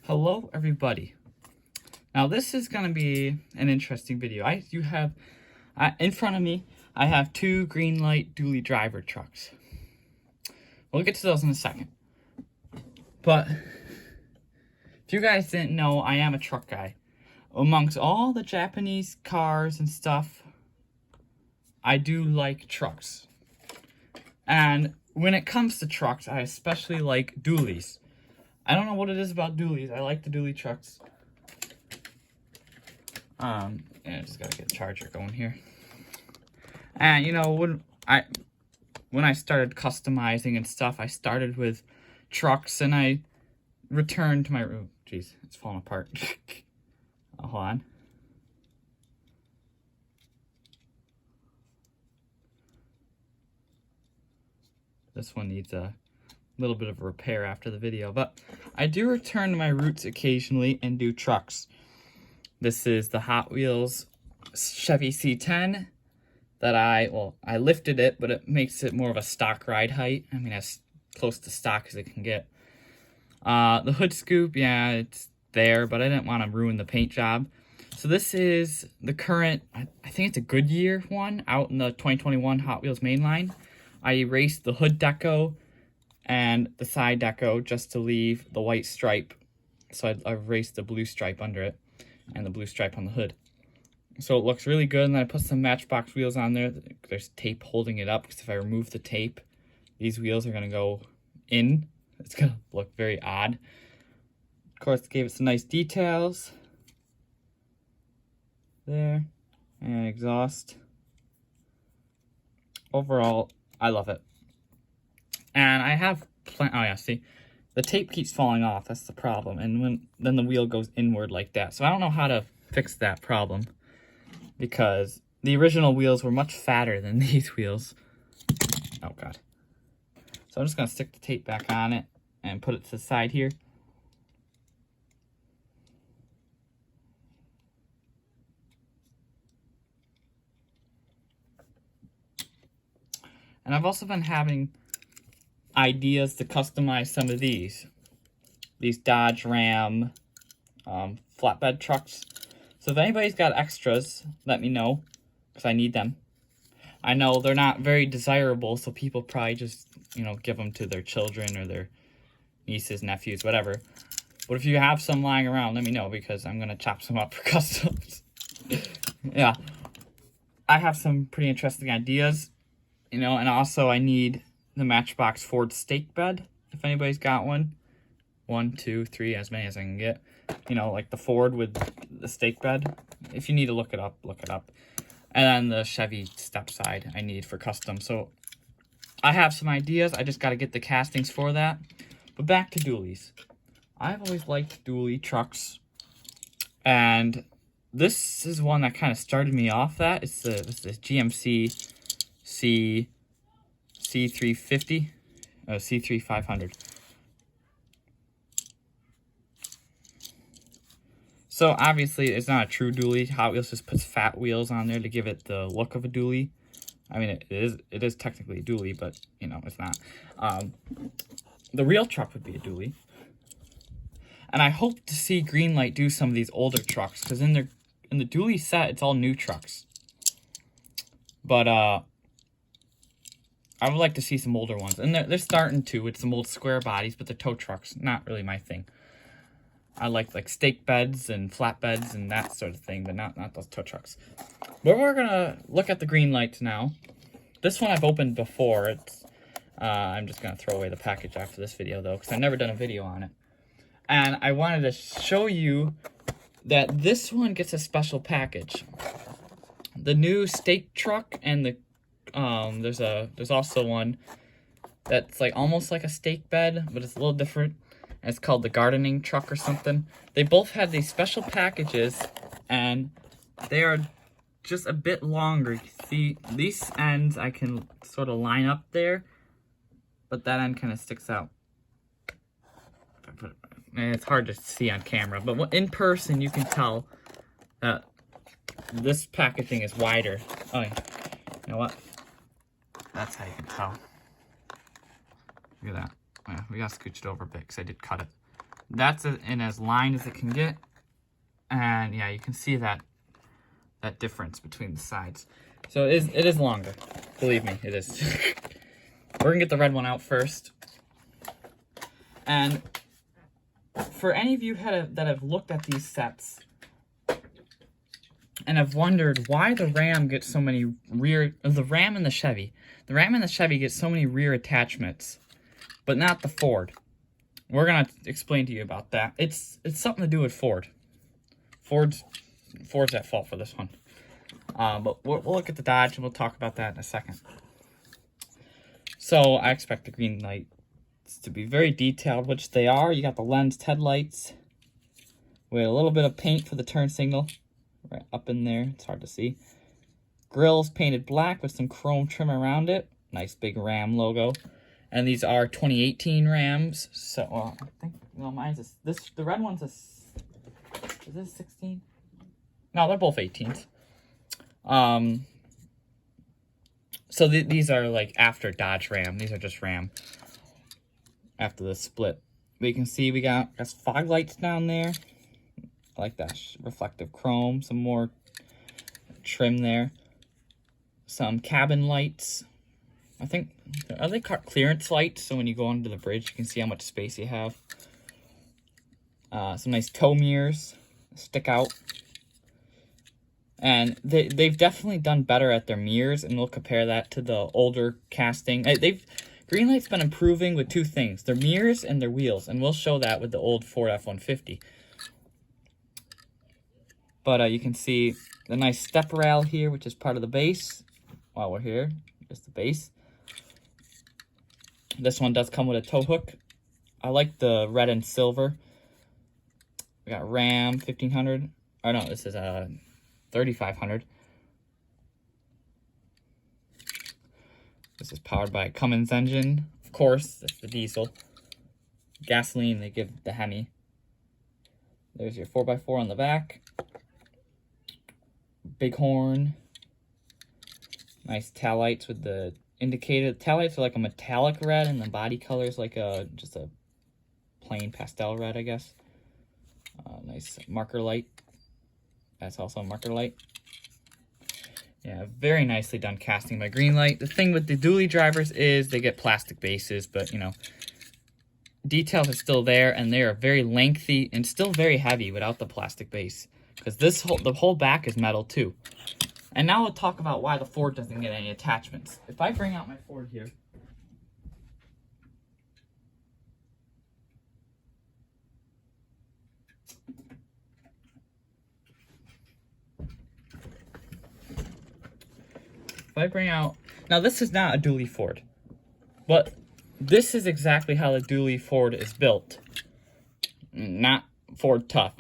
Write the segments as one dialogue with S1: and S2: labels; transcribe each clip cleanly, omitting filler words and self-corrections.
S1: Hello everybody. Now this is going to be an interesting video. In front of me, I have two Greenlight dually driver trucks. We'll get to those in a second. But if you guys didn't know, I am a truck guy. Amongst all the Japanese cars and stuff, I do like trucks. And when it comes to trucks, I especially like dualies. I don't know what it is about dualies. I like the dually trucks. I just gotta get a charger going here. And you know, when I started customizing and stuff, I started with trucks and I returned to my room. Jeez, it's falling apart. Hold on. This one needs a little bit of a repair after the video, but I do return to my roots occasionally and do trucks. This is the Hot Wheels Chevy C10 that I lifted it, but it makes it more of a stock ride height. I mean, as close to stock as it can get. The hood scoop, yeah, it's there, but I didn't want to ruin the paint job. So this is the current, I think it's a Goodyear one, out in the 2021 Hot Wheels mainline. I erased the hood deco and the side deco just to leave the white stripe. So I erased the blue stripe under it and the blue stripe on the hood. So it looks really good, and then I put some Matchbox wheels on there. There's tape holding it up, because if I remove the tape, these wheels are going to go in. It's going to look very odd. Of course, gave it some nice details. There. And exhaust. Overall, I love it. And I have oh yeah, see, the tape keeps falling off. That's the problem. And then the wheel goes inward like that. So I don't know how to fix that problem, because the original wheels were much fatter than these wheels. Oh god. So I'm just gonna stick the tape back on it and put it to the side here. And I've also been having ideas to customize some of these Dodge Ram flatbed trucks. So if anybody's got extras, let me know, because I need them. I know they're not very desirable, so people probably just, you know, give them to their children or their nieces, nephews, whatever. But if you have some lying around, let me know, because I'm gonna chop some up for customs. Yeah, I have some pretty interesting ideas, you know, and also I need the Matchbox Ford stake bed, if anybody's got one. 1, 2, 3, as many as I can get. You know, like the Ford with the stake bed. If you need to look it up, look it up. And then the Chevy step side I need for custom. So I have some ideas. I just got to get the castings for that. But back to dualies. I've always liked dually trucks. And this is one that kind of started me off that. It's the GMC C350, C3500. So obviously it's not a true dually. Hot Wheels just puts fat wheels on there to give it the look of a dually. I mean, it is technically a dually, but you know, it's not. The real truck would be a dually. And I hope to see Greenlight do some of these older trucks, because in the dually set, it's all new trucks. But I would like to see some older ones. And they're starting to with some old square bodies, but the tow trucks, not really my thing. I like stake beds and flatbeds and that sort of thing, but not those tow trucks. But we're gonna look at the Greenlights now. This one I've opened before. It's I'm just gonna throw away the package after this video though, because I've never done a video on it. And I wanted to show you that this one gets a special package. The new stake truck and the there's also one that's like almost like a stake bed, but it's a little different. It's called the gardening truck or something. They both have these special packages, and they are just a bit longer. See, these ends I can sort of line up there, but that end kind of sticks out. And it's hard to see on camera, but in person you can tell that this packaging is wider. Oh, yeah. You know what? That's how you can tell. Look at that. Yeah, we got scooched over a bit because I did cut it. That's in as line as it can get. And yeah, you can see that difference between the sides. So it is longer. Believe me, it is. We're gonna get the red one out first. And for any of you that have looked at these sets and have wondered why the Ram gets so many the Ram and the Chevy get so many rear attachments, but not the Ford. We're gonna explain to you about that. It's something to do with Ford. Ford's at fault for this one. But we'll look at the Dodge and we'll talk about that in a second. So I expect the Greenlight to be very detailed, which they are. You got the lens headlights with a little bit of paint for the turn signal right up in there. It's hard to see. Grills painted black with some chrome trim around it. Nice big Ram logo. And these are 2018 Rams. So I think mine's the red one's is this 16? No, they're both 18s. So these are like after Dodge Ram. These are just Ram after the split. But you can see we got fog lights down there. I like that reflective chrome. Some more trim there. Some cabin lights. I think, are they clearance lights? So when you go under the bridge, you can see how much space you have. Some nice tow mirrors stick out. And they've definitely done better at their mirrors, and we'll compare that to the older casting. Greenlight's been improving with two things, their mirrors and their wheels, and we'll show that with the old Ford F-150. But you can see the nice step rail here, which is part of the base. While we're here, just the base. This one does come with a tow hook. I like the red and silver. We got Ram 1500. Oh no, this is a 3500. This is powered by a Cummins engine. Of course, that's the diesel. Gasoline, they give the Hemi. There's your 4x4 on the back. Big horn. Nice tail lights with the indicator. Tail lights are like a metallic red, and the body color is like just a plain pastel red, I guess. Nice marker light. That's also a marker light. Yeah, very nicely done casting by Greenlight. The thing with the dually drivers is they get plastic bases, but you know, details are still there, and they are very lengthy and still very heavy without the plastic base. Because the whole back is metal too. And now we'll talk about why the Ford doesn't get any attachments. If I bring out my Ford here. If I bring out, now this is not a dually Ford, but this is exactly how the dually Ford is built. Not Ford tough.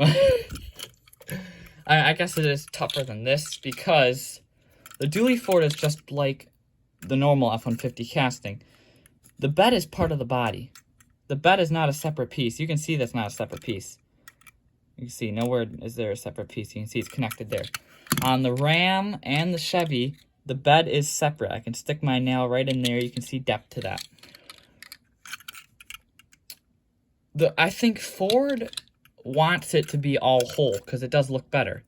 S1: I guess it is tougher than this because the dually Ford is just like the normal F-150 casting. The bed is part of the body. The bed is not a separate piece. You can see that's not a separate piece. You can see nowhere is there a separate piece. You can see it's connected there. On the Ram and the Chevy, the bed is separate. I can stick my nail right in there. You can see depth to that. I think Ford wants it to be all whole because it does look better.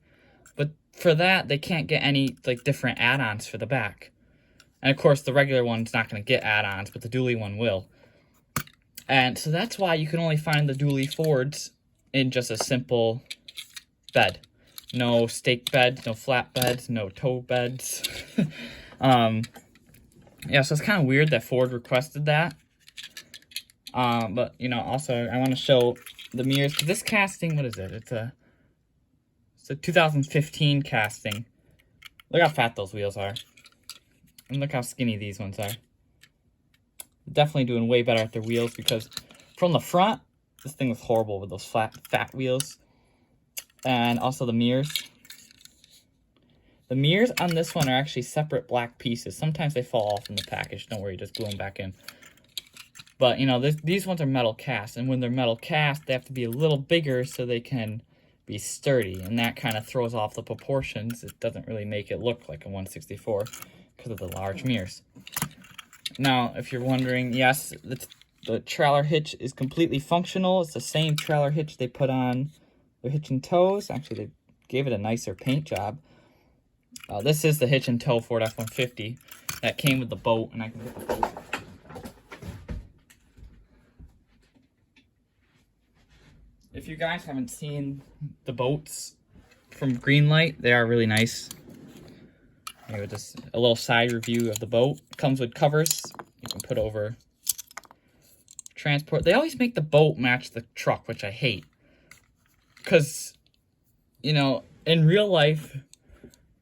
S1: But for that, they can't get any like different add-ons for the back. And of course, the regular one's not going to get add-ons, but the dually one will. And so that's why you can only find the dually Fords in just a simple bed. No stake beds, no flat beds, no toe beds. Yeah, so it's kind of weird that Ford requested that. But, you know, also I want to show the mirrors. This casting, what is it? It's a 2015 casting. Look how fat those wheels are. And look how skinny these ones are. Definitely doing way better at their wheels because from the front, this thing was horrible with those fat wheels. And also the mirrors. The mirrors on this one are actually separate black pieces. Sometimes they fall off in the package. Don't worry, just glue them back in. But, you know, these ones are metal cast. And when they're metal cast, they have to be a little bigger so they can be sturdy. And that kind of throws off the proportions. It doesn't really make it look like a 164 because of the large mirrors. Now, if you're wondering, yes, The trailer hitch is completely functional. It's the same trailer hitch they put on their hitch and tows. Actually, they gave it a nicer paint job. This is the hitch and tow Ford F-150 that came with the boat, and I can get the boat. If you guys haven't seen the boats from Greenlight, they are really nice. Maybe just a little side review of the boat. It comes with covers you can put over transport. They always make the boat match the truck, which I hate. Because, you know, in real life,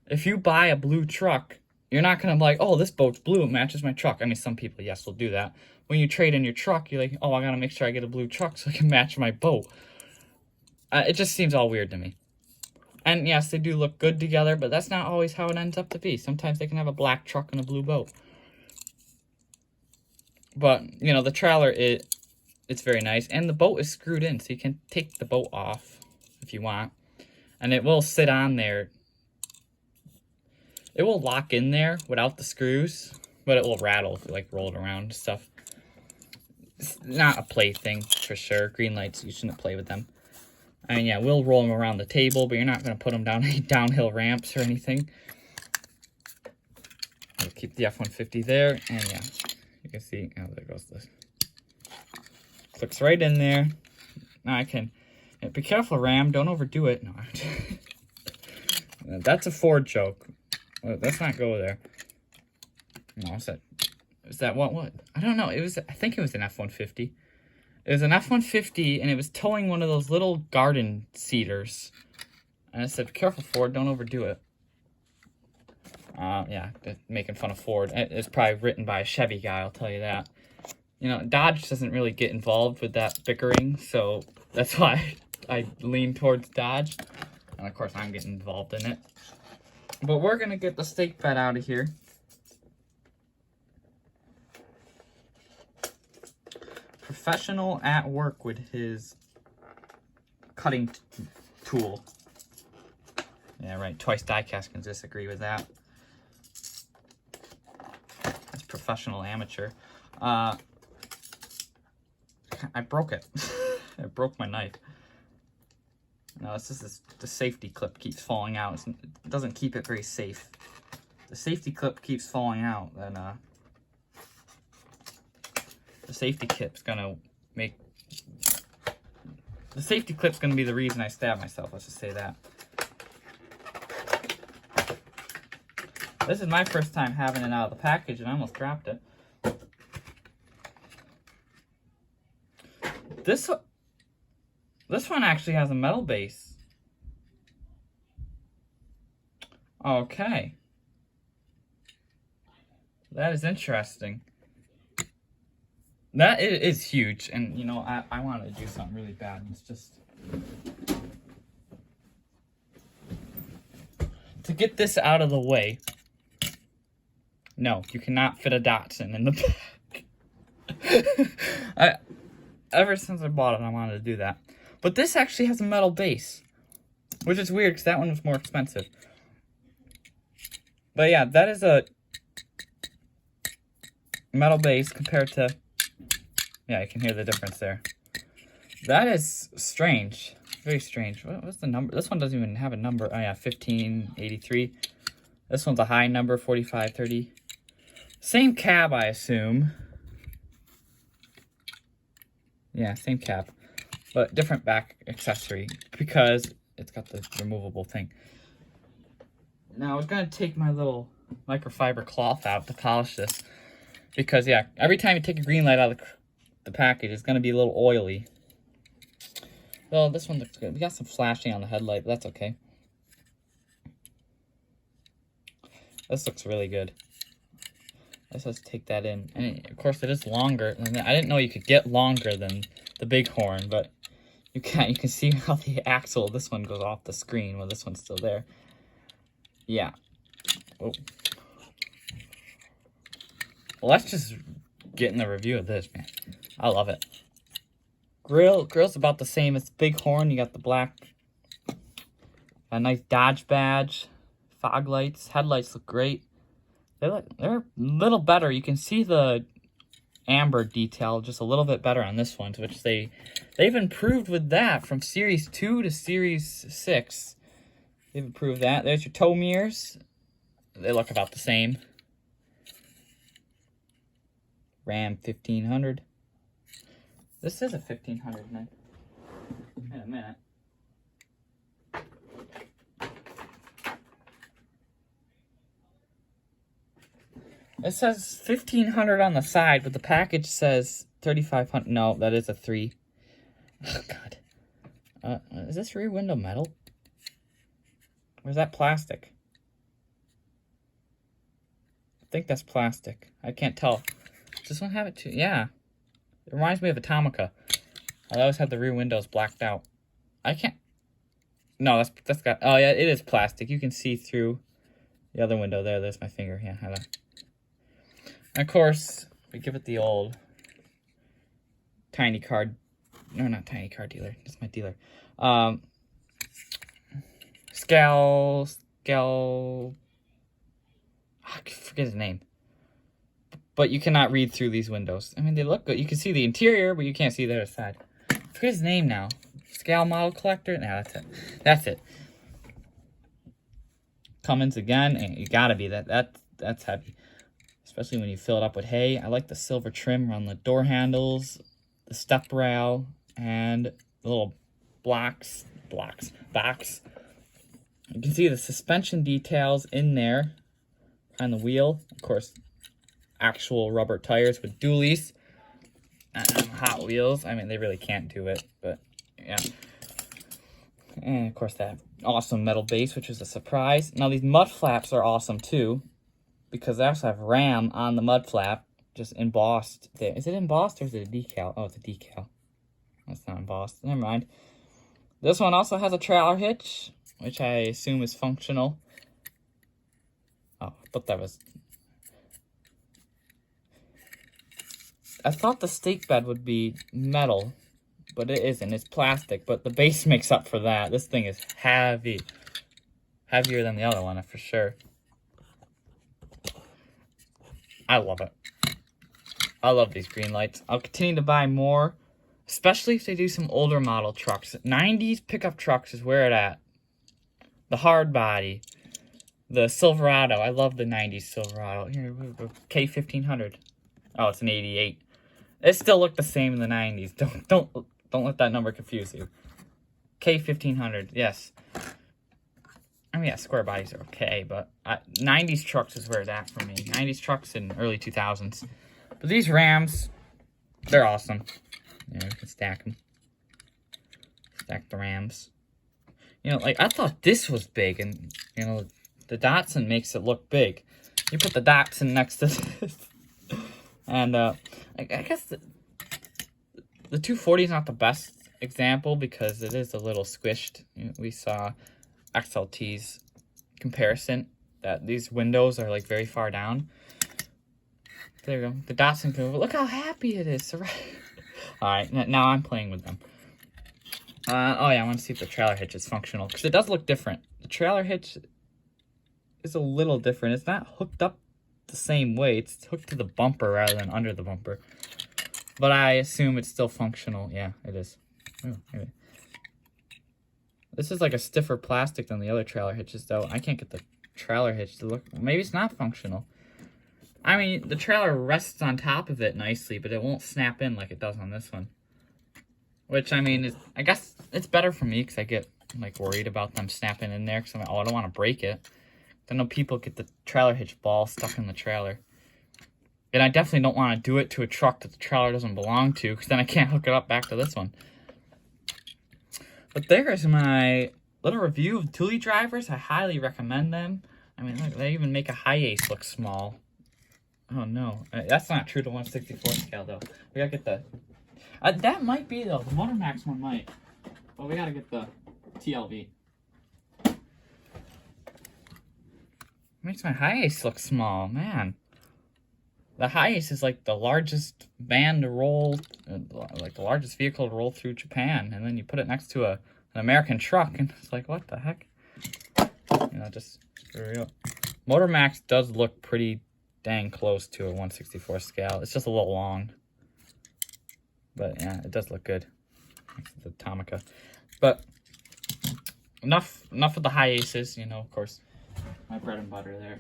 S1: if you buy a blue truck, you're not going to be like, oh, this boat's blue, it matches my truck. I mean, some people, yes, will do that. When you trade in your truck, you're like, oh, I got to make sure I get a blue truck so I can match my boat. It just seems all weird to me. And yes, they do look good together, but that's not always how it ends up to be. Sometimes they can have a black truck and a blue boat. But, you know, the trailer, it's very nice. And the boat is screwed in, so you can take the boat off if you want. And it will sit on there. It will lock in there without the screws, but it will rattle if you, like, roll it around and stuff. It's not a play thing, for sure. Greenlights, you shouldn't play with them. I mean, yeah, we'll roll them around the table, but you're not going to put them down any downhill ramps or anything. We'll keep the F-150 there, and yeah, you can see, oh, there goes this. Clicks right in there. Now I can, be careful, Ram, don't overdo it. No, that's a Ford joke. Let's not go there. No, what's that? Is that what? I don't know. I think it was an F-150. It was an F-150, and it was towing one of those little garden cedars. And I said, be careful, Ford, don't overdo it. Yeah, making fun of Ford. It's probably written by a Chevy guy, I'll tell you that. You know, Dodge doesn't really get involved with that bickering, so that's why I lean towards Dodge. And of course, I'm getting involved in it. But we're going to get the stake bed out of here. Professional at work with his cutting tool. Yeah, right. Twice Diecast can disagree with that. That's professional amateur. I broke it. I broke my knife. No, it's just the safety clip keeps falling out. It doesn't keep it very safe. The safety clip keeps falling out, then the safety clip's gonna make... The safety clip's gonna be the reason I stab myself, let's just say that. This is my first time having it out of the package, and I almost dropped it. This one actually has a metal base. Okay. That is interesting. That is huge, and you know, I wanted to do something really bad, and it's just... To get this out of the way... No, you cannot fit a Datsun in the back. Ever since I bought it, I wanted to do that. But this actually has a metal base, which is weird, because that one was more expensive. But yeah, that is a metal base compared to... Yeah, you can hear the difference there. That is strange. Very strange. What's the number? This one doesn't even have a number. Oh yeah, 1583. This one's a high number, 4530. Same cab, I assume. Yeah, same cab. But different back accessory, because it's got the removable thing. Now, I was going to take my little microfiber cloth out to polish this. Because, yeah, every time you take a Greenlight out of the package, it's going to be a little oily. Well, this one looks good. We got some flashing on the headlight, but that's okay. This looks really good. Let's take that in. And of course, it is longer. I didn't know you could get longer than the Bighorn, but you can. You can see how the axle, this one goes off the screen while this one's still there. Yeah. Oh. Well, let's just get in the review of this, man. I love it. Grill's about the same as Bighorn. You got the black, a nice Dodge badge, fog lights, headlights look great. They're a little better. You can see the amber detail just a little bit better on this one, which they've improved with that from Series 2 to Series 6. They've improved that. There's your tow mirrors. They look about the same. Ram 1500. This is a 1500, man. In a minute. It says 1500 on the side, but the package says 3500. No, that is a 3. Oh, God. Is this rear window metal? Or is that plastic? I think that's plastic. I can't tell. Does this one have it too? Yeah. It reminds me of Atomica. I always had the rear windows blacked out. I can't. No, that's got. Oh yeah, it is plastic. You can see through the other window there. There's my finger. Yeah, hello. And of course, we give it the old tiny card. No, not tiny car dealer. That's my dealer. Scale. I forget his name. But you cannot read through these windows. I mean, they look good. You can see the interior, but you can't see the other side. I forget his name now. Scale model collector? No, that's it. That's it. Cummins again, and you gotta be that's heavy. Especially when you fill it up with hay. I like the silver trim around the door handles, the step rail, and the little box. You can see the suspension details in there on the wheel. Of course, actual rubber tires with dualies. Hot Wheels. I mean, they really can't do it, but yeah. And of course, that awesome metal base, which is a surprise. Now, these mud flaps are awesome too, because they also have Ram on the mud flap, just embossed there. Is it embossed or is it a decal? Oh, it's a decal. That's not embossed. Never mind. This one also has a trailer hitch, which I assume is functional. Oh, I thought that was... I thought the stake bed would be metal, but it isn't. It's plastic, but the base makes up for that. This thing is heavy. Heavier than the other one, for sure. I love it. I love these Greenlights. I'll continue to buy more, especially if they do some older model trucks. 90s pickup trucks is where it at. The hard body. The Silverado. I love the 90s Silverado. Here, K1500. Oh, it's an 88. It still looked the same in the 90s. Don't let that number confuse you. K1500, yes. I mean, yeah, square bodies are okay, but 90s trucks is where it's at for me. 90s trucks and early 2000s. But these Rams, they're awesome. Yeah, we can stack them. Stack the Rams. You know, like, I thought this was big, and, you know, the Datsun makes it look big. You put the Datsun next to this. And, I guess the 240 is not the best example because it is a little squished. You know, we saw XLT's comparison that these windows are, like, very far down. There we go. The Datsun can look how happy it is. Alright, now I'm playing with them. Oh yeah, I want to see if the trailer hitch is functional, because it does look different. The trailer hitch is a little different. It's not hooked up the same way. It's hooked to the bumper rather than under the bumper. But I assume it's still functional. Yeah, it is. Oh, anyway. This is like a stiffer plastic than the other trailer hitches, though. I can't get the trailer hitch to look... Maybe it's not functional. I mean, the trailer rests on top of it nicely, but it won't snap in like it does on this one. Which, I mean, I guess it's better for me because I get, like, worried about them snapping in there because I'm like, oh, I don't want to break it. I know people get the trailer hitch ball stuck in the trailer. And I definitely don't want to do it to a truck that the trailer doesn't belong to, because then I can't hook it up back to this one. But there is my little review of dually drivers. I highly recommend them. I mean, look, they even make a Hi-Ace look small. Oh, no. That's not true to 1/64 scale, though. We gotta get the... that might be, though. The Motor Max one might. But we gotta get the TLV. Makes my Hi-Ace look small, man. The Hi-Ace is like the largest van to roll, like the largest vehicle to roll through Japan, and then you put it next to an American truck, and it's like, what the heck? You know, just for real. Motor Max does look pretty dang close to a 1/64 scale. It's just a little long. But yeah, it does look good. It's Atomica. But enough of the high aces, you know, of course. My bread and butter there.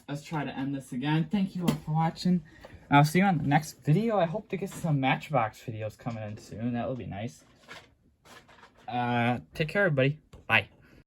S1: Let's try to end this again. Thank you all for watching. I'll see you on the next video. I hope to get some Matchbox videos coming in soon. That will be nice. Take care, everybody. Bye.